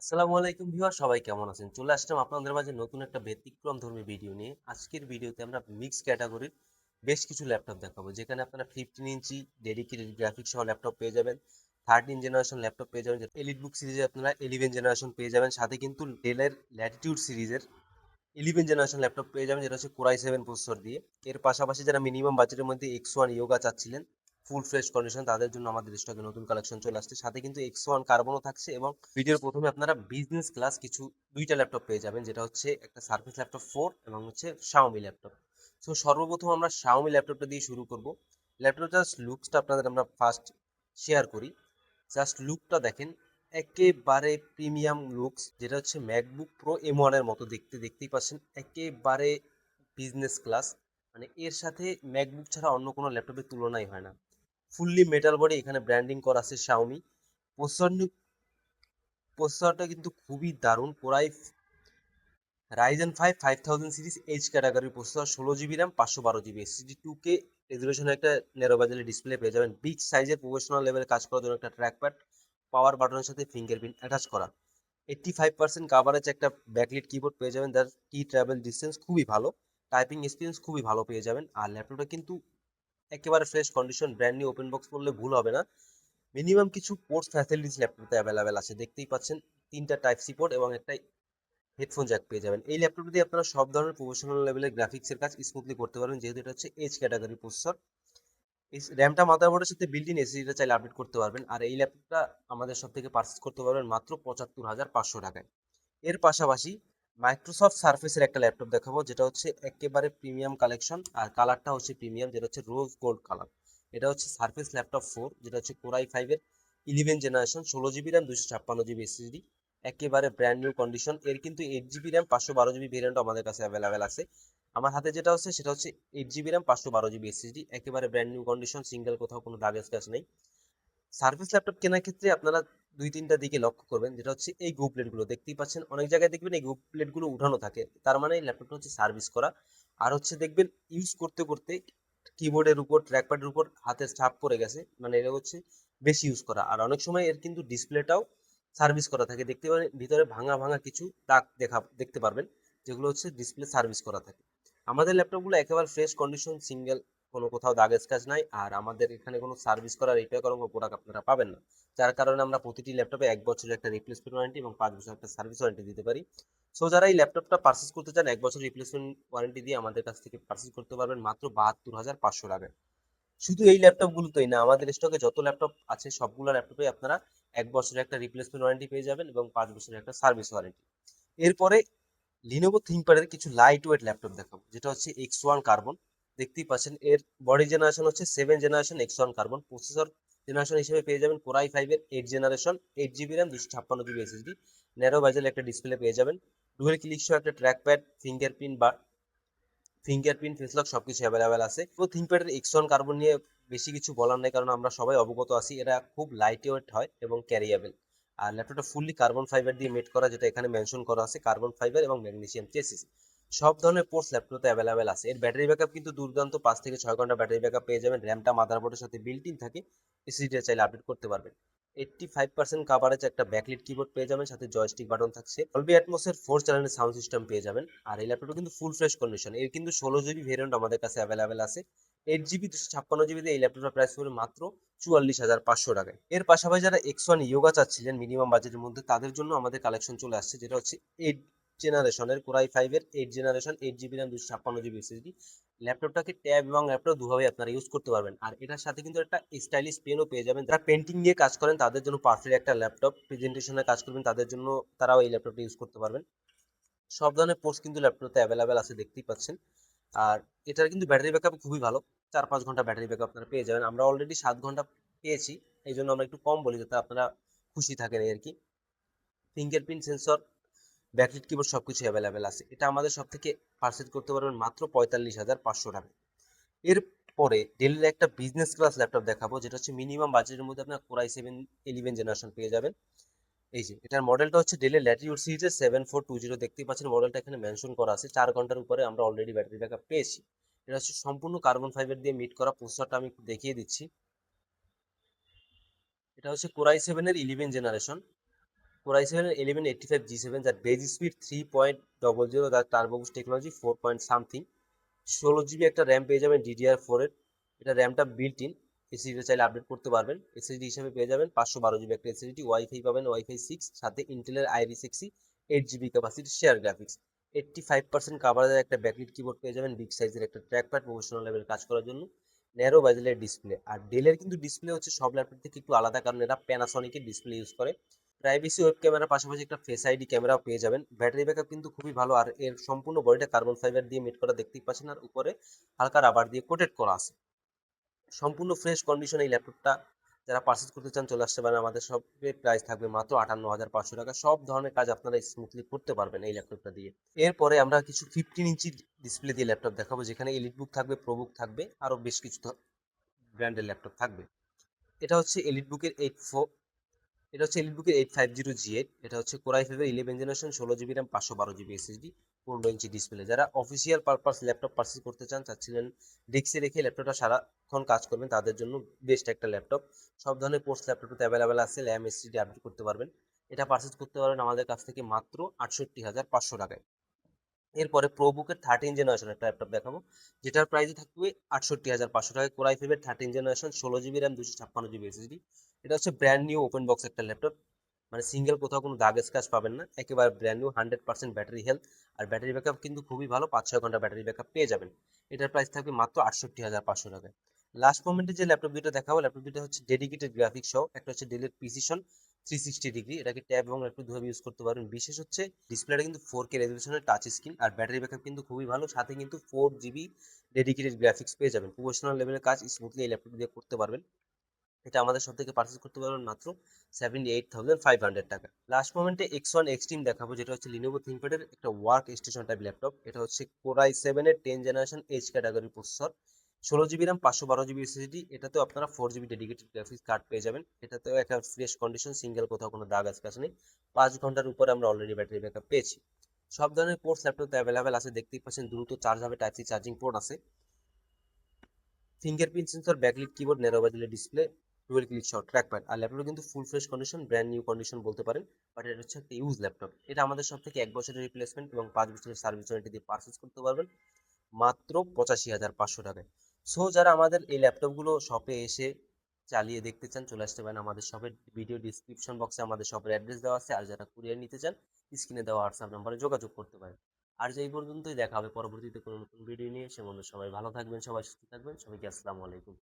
আসসালামু আলাইকুম ভিউয়ার, সবাই কেমন আছেন? চলে আসলাম আপনাদের মাঝে নতুন একটা ব্যতিক্রমধর্মী ভিডিও নিয়ে। আজকের ভিডিওতে আমরা মিক্স ক্যাটাগরির বেশ কিছু ল্যাপটপ দেখাবো, যেখানে আপনারা 15 ইঞ্চি ডেডিকেটেড গ্রাফিক্স সহ ল্যাপটপ পেয়ে যাবেন, 13 জেনারেশন ল্যাপটপ পেয়ে যাবেন, এলিট বুক সিরিজে আপনারা 11 জেনারেশন পেয়ে যাবেন, সাথে কিন্তু ডেলের ল্যাটিটিউড সিরিজের 11 জেনারেশন ল্যাপটপ পেয়ে যাবেন, যেটা হচ্ছে কোরাই 7 প্রসেসর দিয়ে। এর পাশাপাশি যারা মিনিমাম বাজেটের মধ্যে X1 ইয়োগা চাচ্ছিলেন ফুল ফ্রেশ কন্ডিশন, তাদের জন্য আমাদের স্টকে নতুন কালেকশন চলে আসছে, সাথে কিন্তু X1 কার্বনও থাকছে। এবং ভিডিওর প্রথমে আপনারা বিজনেস ক্লাস কিছু দুইটা ল্যাপটপ পেয়ে যাবেন, যেটা হচ্ছে একটা সার্ফেস ল্যাপটপ 4 এবং হচ্ছে শাওমি ল্যাপটপ। সো সর্বপ্রথম আমরা শাওমি ল্যাপটপটা দিয়ে শুরু করব। ল্যাপটপটার জাস্ট লুকসটা আপনাদের আমরা ফার্স্ট শেয়ার করি। জাস্ট লুকটা দেখেন, একেবারে প্রিমিয়াম লুকস, যেটা হচ্ছে ম্যাকবুক প্রো M1 এর মতো দেখতে, দেখতেই পাচ্ছেন একেবারে বিজনেস ক্লাস। মানে এর সাথে ম্যাকবুক ছাড়া অন্য কোনো ল্যাপটপের তুলনাই হয় না। ফুললি মেটাল বডি, এখানে ব্র্যান্ডিং করা আছে শাওমি। প্রসেসর প্রসেসরটা কিন্তু খুবই দারুণ, কোরাই রাইজেন 5 5000 সিরিজ এইচ ক্যাটাগরির processor, 16 GB RAM, 512 GB SSD, 2K রেজলিউশনের একটা ন্যারো বেজেল ডিসপ্লে পেয়ে যাবেন, বিগ সাইজের প্রফেশনাল লেভেলে কাজ করার জন্য একটা ট্র্যাকপ্যাড, পাওয়ার বাটনের সাথে ফিঙ্গারপ্রিন্ট অ্যাটাচ করা, 85% কাভারেজ একটা ব্যাকলিট কিবোর্ড পেয়ে যাবেন, যার কি ট্রাভেল ডিস্টেন্স খুবই ভালো, টাইপিং এক্সপিরিয়েন্স খুবই ভালো পেয়ে যাবেন। আর ল্যাপটপটা কিন্তু একেবারে fresh condition, brand new, open box করলে ভুল হবে না। মিনিমাম কিছু পোর্টস ফ্যাসিলিটিস ল্যাপটপে অ্যাভেলেবেল আছে, দেখতেই পাচ্ছেন তিনটা টাইপ সি পোর্ট এবং একটা হেডফোন জ্যাক পেয়ে যাবেন। এই ল্যাপটপ দিয়ে আপনারা সব ধরনের প্রফেশনাল লেভেলের গ্রাফিক্সের কাজ স্মুথলি করতে পারবেন, যেহেতু এটা হচ্ছে এইচ ক্যাটাগরি প্রসেসর। এই র্যামটা মাদারবোর্ডের সাথে বিল্ট ইন, এসএসডিটা চাইলে আপডেট করতে পারবেন। আর এই ল্যাপটপটা আমাদের সব থেকে পারচেস করতে পারবেন মাত্র ৭৫,৫০০ টাকায়। এর পাশাপাশি মাইক্রোসফট সার্ফেসের একটা ল্যাপটপ দেখাবো, যেটা হচ্ছে একেবারে প্রিমিয়াম কালেকশন, আর কালারটা হচ্ছে প্রিমিয়াম, যেটা হচ্ছে রোজ গোল্ড কালার। এটা হচ্ছে সার্ফেস ল্যাপটপ 4, যেটা হচ্ছে কোরাই 5 এর 11 generation, 16 GB RAM, 256 GB SSD, একেবারে ব্র্যান্ড নিউ কন্ডিশন। এর কিন্তু 8 জিবি র্যাম, 512 জিবি ভেরিয়েন্ট আমাদের কাছে অ্যাভেলেবেল আছে। আমার হাতে যেটা হচ্ছে সেটা হচ্ছে 8 জিবি র্যাম, 512 জিবি এসএসডি, একেবারে ব্র্যান্ড নিউ কন্ডিশন, সিঙ্গেল, কোথাও কোনো দাগ স্ক্র্যাচ নেই। সার্ভিস ল্যাপটপ কেনার ক্ষেত্রে আপনারা দুই তিনটা দিকে লক্ষ্য করবেন, যেটা হচ্ছে এই গ্রুপ প্লেটগুলো দেখতেই পাচ্ছেন, অনেক জায়গায় দেখবেন এই গ্রুপ প্লেটগুলো উঠানো থাকে, তার মানে এই ল্যাপটপটা হচ্ছে সার্ভিস করা। আর হচ্ছে দেখবেন ইউজ করতে করতে কিবোর্ডের উপর, ট্র্যাকপ্যাডের উপর হাতের ছাপ পড়ে গেছে, মানে এটা হচ্ছে বেশি ইউজ করা। আর অনেক সময় এর কিন্তু ডিসপ্লেটাও সার্ভিস করা থাকে, দেখতে পারেন ভিতরে ভাঙা ভাঙা কিছু দাগ দেখতে পারবেন, যেগুলো হচ্ছে ডিসপ্লে সার্ভিস করা থাকে। আমাদের ল্যাপটপগুলো একেবারে ফ্রেশ কন্ডিশন, সিঙ্গেল, কোনো কোথাও দাগ স্ক্র্যাচ নাই। আর আমাদের এখানে কোনো সার্ভিস করা, রিপেয়ার করা কোনো প্রোডাক্ট আপনারা পাবেন না, যার কারণে আমরা প্রতিটি ল্যাপটপে 1 বছরের একটা রিপ্লেসমেন্ট ওয়ারেন্টি এবং 5 বছর একটা সার্ভিস ওয়ারেন্টি দিতে পারি। সো যারা এই ল্যাপটপটা পারচেস করতে চান 1 বছর রিপ্লেসমেন্ট ওয়ারেন্টি দিয়ে আমাদের কাছ থেকে পারচেস করতে পারবেন মাত্র ৭২,৫০০ টাকায়। শুধু এই ল্যাপটপগুলোতেই না, আমাদের স্টকে যত ল্যাপটপ আছে সবগুলো ল্যাপটপে আপনারা 1 বছরের একটা রিপ্লেসমেন্ট ওয়ারেন্টি পেয়ে যাবেন এবং 5 বছরের একটা সার্ভিস ওয়ারেন্টি। এরপরে লিনোভো থিংকপ্যাডের কিছু লাইট ওয়েট ল্যাপটপ দেখাবো, যেটা হচ্ছে X1 কার্বন। দেখতেই পাচ্ছেন এর বডি জেনারেশন হচ্ছে 7 generation X1 carbon, processor generation হিসেবে পেয়ে যাবেন কোরাই 5 এর 8 generation, 8 GB RAM, 256 GB SSD, narrow বেজেল একটা ডিসপ্লে পেয়ে যাবেন, ডুয়েল ক্লিক সহ একটা ট্র্যাকপ্যাড, ফিঙ্গারপ্রিন্ট ফেস লক সবকিছু অ্যাভেলেবেল আছে। তো থিংকপ্যাডের X1 কার্বন নিয়ে বেশি কিছু বলার নেই, কারণ আমরা সবাই অবগত আছি এরা খুব লাইট ওয়েট হয় এবং ক্যারিয়েবল। আর ল্যাপটপটা ফুললি কার্বন ফাইবার দিয়ে মেড করা, যেটা এখানে মেনশন করা আছে, কার্বন ফাইবার এবং ম্যাগনেসিয়াম চেসিস। সব ধরনের পোর্টস ল্যাপটপে অ্যাভেলেবেল আছে। এর ব্যাটারি ব্যাকআপ কিন্তু দুর্দান্ত, 5 থেকে 6 ঘন্টা ব্যাটারি ব্যাকআপ পেয়ে যাবেন। র্যামটা মাদারবোর্ডের সাথে বিল্ট ইন থাকে, এসএসডি চাইলে আপডেট করতে পারবেন। 85% কাভারেজ একটা ব্যাকলিট কিবোর্ড পেয়ে যাবেন, সাথে জয়স্টিক বাটন থাকছে, ডলবি অ্যাটমসের 4 চ্যানেলের সাউন্ড সিস্টেম পেয়ে যাবেন। আর এই ল্যাপটপটা কিন্তু ফুল ফ্রেশ কন্ডিশন, এর কিন্তু 16 জিবি ভেরিয়েন্ট আমাদের কাছে অ্যাভেলেবেল আছে। 8 জিবি 256 জিবি দিয়ে এই ল্যাপটপটার প্রাইস পড়বে মাত্র 44,500 টাকায়। এর পাশাপাশি যারা X1 ইয়োগা চাচ্ছিলেন মিনিমাম বাজেটের মধ্যে, তাদের জন্য আমাদের কালেকশন চলে আসছে, যেটা হচ্ছে 8 জেনারেশনের কোরাই 5 এর 8 generation, 8 GB RAM, 256 GB SSD. ল্যাপটপটাকে ট্যাব এবং ল্যাপটপ দুভাবে আপনারা ইউজ করতে পারবেন। আর এটার সাথে কিন্তু একটা স্টাইলিশ পেনও পেয়ে যাবেন, যারা পেন্টিং নিয়ে কাজ করেন তাদের জন্য পারফেক্ট একটা ল্যাপটপ, প্রেজেন্টেশনে কাজ করবেন তাদের জন্য, তারাও এই ল্যাপটপটা ইউজ করতে পারবেন। সব ধরনের পোর্টস কিন্তু ল্যাপটপে অ্যাভেলেবেল আছে, দেখতেই পাচ্ছেন। আর এটার কিন্তু ব্যাটারি ব্যাকআপ খুবই ভালো, 4-5 ঘন্টা ব্যাটারি ব্যাকআপ আপনারা পেয়ে যাবেন। আমরা অলরেডি 7 ঘন্টা পেয়েছি, এই জন্য আমরা একটু কম বলি, যাতে আপনারা খুশি থাকেন এই আর কি। ফিঙ্গারপ্রিন্ট সেন্সর, ব্যাকলিট কিবোর্ড সবকিছু অ্যাভেলেবেল আছে। এটা আমাদের সব থেকে পারচেজ করতে পারবেন মাত্র 45,500 টাকা। এরপরে ডেলের একটা বিজনেস ক্লাস ল্যাপটপ দেখাবো, যেটা হচ্ছে মিনিমাম বাজেটের মধ্যে আপনার কোরাই 7 11 জেনারেশন পেয়ে যাবেন। এই যে এটার মডেলটা হচ্ছে ডেলের ল্যাটিটিউড সিরিজের 7420, দেখতেই পাচ্ছেন মডেলটা এখানে মেনশন করা আছে। 4 ঘন্টার উপরে আমরা অলরেডি ব্যাটারি ব্যাকআপ পেয়েছি। এটা হচ্ছে সম্পূর্ণ কার্বন ফাইবার দিয়ে মিট করা। প্রসেসরটা আমি একটু দেখিয়ে দিচ্ছি। এটা হচ্ছে কোরাই 7 এর 11 জেনারেশন, Core i7-1185G7 যার বেজ স্পিড 3.00, যার turbo boost technology 4 point something, 16 GB একটা র্যাম পেয়ে যাবেন DDR4 এর। এটা র্যামটা বিল্ট ইন, এসএসডি চাইলে আপডেট করতে পারবেন। এসএসডি হিসেবে পেয়ে যাবেন 512 জিবি একটা এসএসডি, ওয়াইফাই পাবেন ওয়াইফাই 6, সাথে ইন্টেলের Iris Xe 8 GB capacity share graphics. 85% কাভারেজের একটা ব্যাকলিট কিবোর্ড পেয়ে যাবেন, বিগ সাইজের একটা ট্র্যাকপ্যাড প্রফেশনাল লেভেল কাজ করার জন্য, ন্যারো বেজেলের ডিসপ্লে। আর ডেলের কিন্তু ডিসপ্লে হচ্ছে সব ল্যাপটপ থেকে একটু আলাদা, কারণ এরা প্যানাসনিকের ডিসপ্লে ইউজ করে। প্রাইভেসি ওয়েব ক্যামেরার পাশাপাশি একটা ফেস আইডি ক্যামেরাও পেয়ে যাবেন। ব্যাটারি ব্যাকআপ কিন্তু খুবই ভালো, আর এর সম্পূর্ণ বডিটা কার্বন ফাইবার দিয়ে মেড করা দেখতেই পাচ্ছেন, আর উপরে হালকা রাবার দিয়ে কোটেড করা আছে। সম্পূর্ণ ফ্রেশ কন্ডিশন এই ল্যাপটপটা। যারা পারচেজ করতে চান চলে আসতে পারেন আমাদের শপে। প্রাইস থাকবে মাত্র 58,500 টাকা। সব ধরনের কাজ আপনারা স্মুথলি করতে পারবেন এই ল্যাপটপটা দিয়ে। এরপরে আমরা কিছু 15 ইঞ্চি ডিসপ্লে দিয়ে ল্যাপটপ দেখাবো, যেখানে এলিট বুক থাকবে, প্রোবুক থাকবে, আরও বেশ কিছু ব্র্যান্ডের ল্যাপটপ থাকবে। এটা হচ্ছে এলিট বুকের 850G8। এটা হচ্ছে কোর i5-এর 11 generation, 16 GB RAM, 512 GB SSD, 15 inch display. যারা অফিসিয়াল পারপাস ল্যাপটপ পারচেজ করতে চাচ্ছিলেন ডেস্কে রেখে ল্যাপটপটা সারাক্ষণ কাজ করবেন, তাদের জন্য বেস্ট একটা ল্যাপটপ। সব ধরনের পোর্টস ল্যাপটপে অ্যাভেলেবেল আছে, র্যাম এসএসডি আপডেট করতে পারবেন। এটা পারচেজ করতে পারবেন আমাদের কাছ থেকে মাত্র 68,500 টাকায়। এরপরে প্রোবুকের 13 জেনারেশন একটা ল্যাপটপ দেখাবো, যেটার প্রাইস থাকবে 68,500 টাকায়। কোর i5-এর 13 generation, 16 GB RAM, 256 GB SSD. এটা হচ্ছে ব্র্যান্ড নিউ ওপেন বক্স একটা ল্যাপটপ, মানে সিঙ্গেল কোথাও কোনো দাগ স্ক্র্যাচ পাবেন না, একেবারে ব্র্যান্ড নিউ, 100% ব্যাটারি হেলথ। আর ব্যাটারি ব্যাকআপ কিন্তু খুবই ভালো, 5-6 ঘন্টা ব্যাটারি ব্যাকআপ পেয়ে যাবেন। এটার প্রাইস থাকবে মাত্র 68,500 টাকায়। লাস্ট মোমেন্টে যে ল্যাপটপ দুটো দেখাবো, ল্যাপটপ দুটো হচ্ছে ডেডিকেটেড গ্রাফিক্স সহ। একটা হচ্ছে ডেলের প্রিসিশন 360 ডিগ্রি, এটাকে ট্যাব এবং একটু ধরে ইউজ করতে পারবেন। বিশেষ হচ্ছে ডিসপ্লেটা কিন্তু 4K রেজলিউশনের টাচ স্ক্রিন, আর ব্যাটারি ব্যাকআপ কিন্তু খুবই ভালো, সাথে কিন্তু 4 জিবি ডেডিকেটেড গ্রাফিক্স পেয়ে যাবেন। প্রফেশনাল লেভেলের কাজ স্মুথলি এই ল্যাপটপ দিয়ে করতে পারবেন। এটা আমাদের সব থেকে পারচেস করতে পারবেন মাত্র 78,500 টাকা। লাস্ট মোমেন্টে X1 এক্সট্রিম দেখাবো, যেটা হচ্ছে লিনোভো থিংকপ্যাডের একটা ওয়ার্ক স্টেশন টাইপ ল্যাপটপ। এটা হচ্ছে কোর i7-এর 10 generation H category processor, 16 GB RAM, 512 GB SSD. এটাতেও আপনারা 4 জিবি ডেডিকেটেড গ্রাফিক্স কার্ড পেয়ে যাবেন। এটাতেও একটা ফ্রেশ কন্ডিশন, সিঙ্গেল কোথাও কোনো দাগ স্ক্র্যাচ নেই। 5 ঘন্টার উপরে আমরা অলরেডি ব্যাটারি ব্যাকআপ পেয়েছি। সব ধরনের পোর্টস ল্যাপটপে অ্যাভেলেবেল আছে, দেখতেই পাচ্ছেন দ্রুত চার্জ হবে, টাইপ সি চার্জিং পোর্ট আছে, fingerprint sensor, backlit keyboard, narrow বেজেলের ডিসপ্লে, ডুয়েল ক্লিক সহ ট্র্যাকপ্যাড। আর ল্যাপটপটা কিন্তু full fresh condition, brand new condition বলতে পারেন। বাট এটা হচ্ছে একটা ইউজ ল্যাপটপ। এটা আমাদের সব থেকে 1 বছরের রিপ্লেসমেন্ট এবং 5 বছরের সার্ভিস ওয়ারেন্টি দিয়ে পারচেজ করতে পারবেন মাত্র 85,500 টাকায়। সো যারা আমাদের এই ল্যাপটপগুলো শপে এসে চালিয়ে দেখতে চান চলে আসতে পারেন আমাদের শপের। ভিডিও ডিসক্রিপশন বক্সে আমাদের শপের অ্যাড্রেস দেওয়া আছে, আর যারা কুরিয়ার নিতে চান স্ক্রিনে দেওয়া হোয়াটসঅ্যাপ নাম্বারে যোগাযোগ করতে পারেন। আর যে এই পর্যন্তই, দেখা হবে পরবর্তীতে কোনো নতুন ভিডিও নিয়ে। সে মধ্যে সবাই ভালো থাকবেন, সবাই সুস্থ থাকবেন। সবাইকে আসসালামু আলাইকুম।